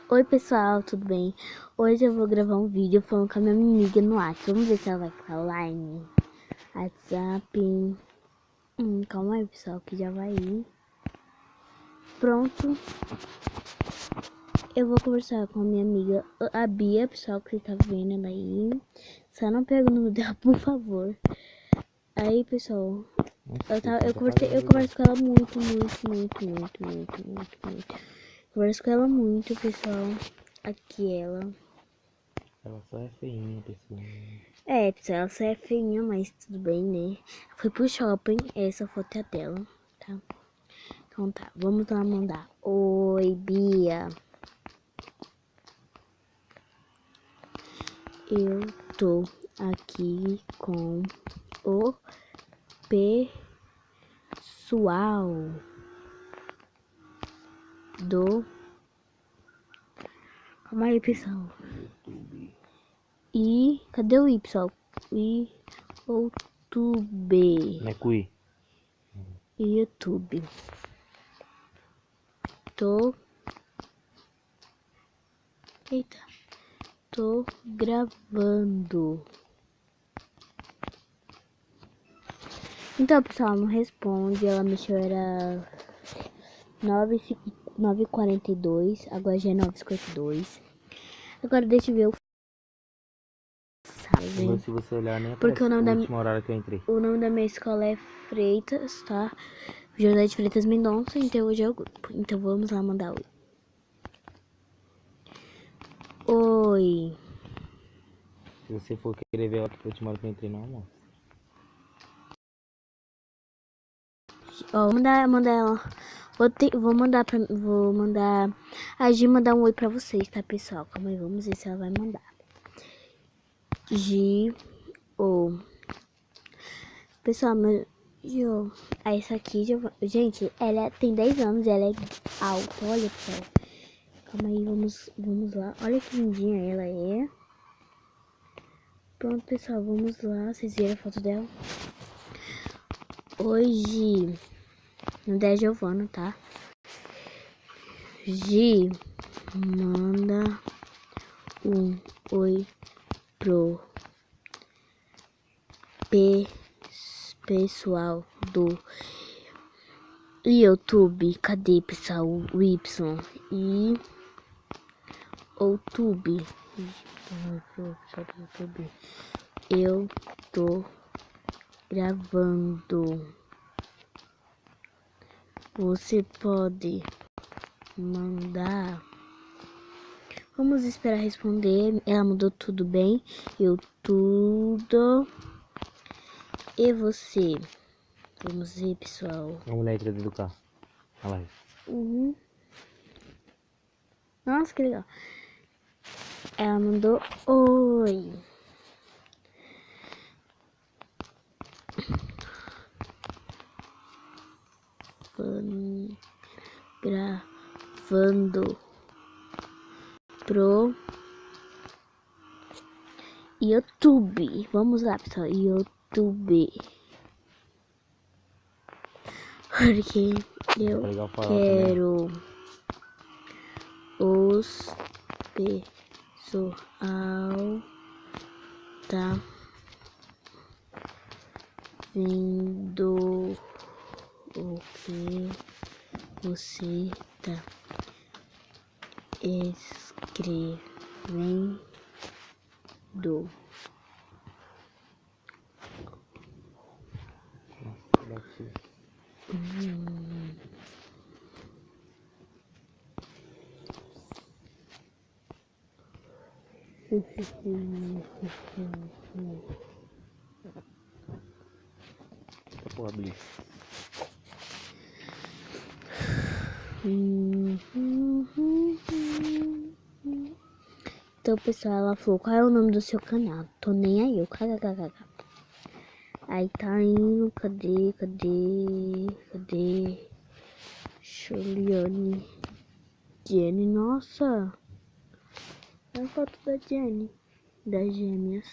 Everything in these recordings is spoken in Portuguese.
Oi pessoal, tudo bem? Hoje eu vou gravar um vídeo falando com a minha amiga no WhatsApp. Vamos ver se ela vai ficar online. WhatsApp. Calma aí pessoal, que já vai ir. Pronto. Eu vou conversar com a minha amiga, a Bia, pessoal, que você tá vendo ela aí. Só não pega o número dela, por favor. Aí pessoal, eu converso com ela muito. Converso com ela muito, pessoal. Aqui ela. Ela só é feinha, pessoal. É, pessoal, ela só é feinha, mas tudo bem, né? Foi pro shopping, essa foto é dela, tá? Então tá, vamos lá mandar. Oi, Bia. Eu tô aqui com o pessoal do... Calma aí, pessoal. E... Cadê o Y, pessoal? E... YouTube. Não é cui? YouTube. Tô... Eita. Tô gravando. Então, pessoal, não responde. Ela mexeu, era 9h42. Agora já é 9h52. Agora deixa eu ver o Mas se você olhar, nem porque aparece o último horário que eu entrei. o nome da minha escola é Freitas, tá? José de Freitas Mendonça, então hoje é o grupo. Então vamos lá mandar oi. Oi. Se você for querer ver o último horário que eu entrei, não almoço. Ó, mandar ela. Vou mandar a Gi mandar um oi pra vocês, tá, pessoal? Calma aí, vamos ver se ela vai mandar. Gi, ou pessoal, meu Gio, essa aqui, gente, ela tem 10 anos e ela é alta, olha, pessoal. Calma aí, vamos lá. Olha que lindinha ela é. Pronto, pessoal, vamos lá. Vocês viram a foto dela? Hoje, no 10 Giovana, tá? Gi, manda um oi pro pessoal do YouTube. Cadê, pessoal? O Y. E YouTube. Eu tô gravando. Você pode mandar. Vamos esperar responder. Ela mudou tudo bem. Eu tudo. E você? Vamos ver, pessoal. A mulher entra dentro do carro. Olha lá. Uhum. Nossa, que legal. Ela mandou oi. Gravando pro YouTube. Vamos lá, pessoal. YouTube. Porque eu quero os pessoal tá vendo o que você tá escrevendo. Porra, Blitz. Então, pessoal, ela falou, qual é o nome do seu canal? Tô nem aí, eu kkkk. Aí tá indo, cadê? Juliane. Jenny, nossa. Olha a foto da Jenny. Das gêmeas.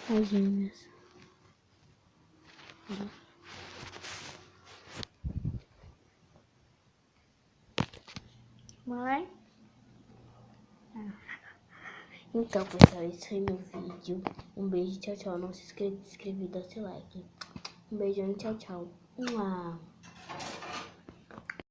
As gêmeas. Mãe? Então, pessoal, esse foi meu vídeo. Um beijo, tchau, tchau. Não se inscreve, dá seu like. Um beijão e tchau, tchau.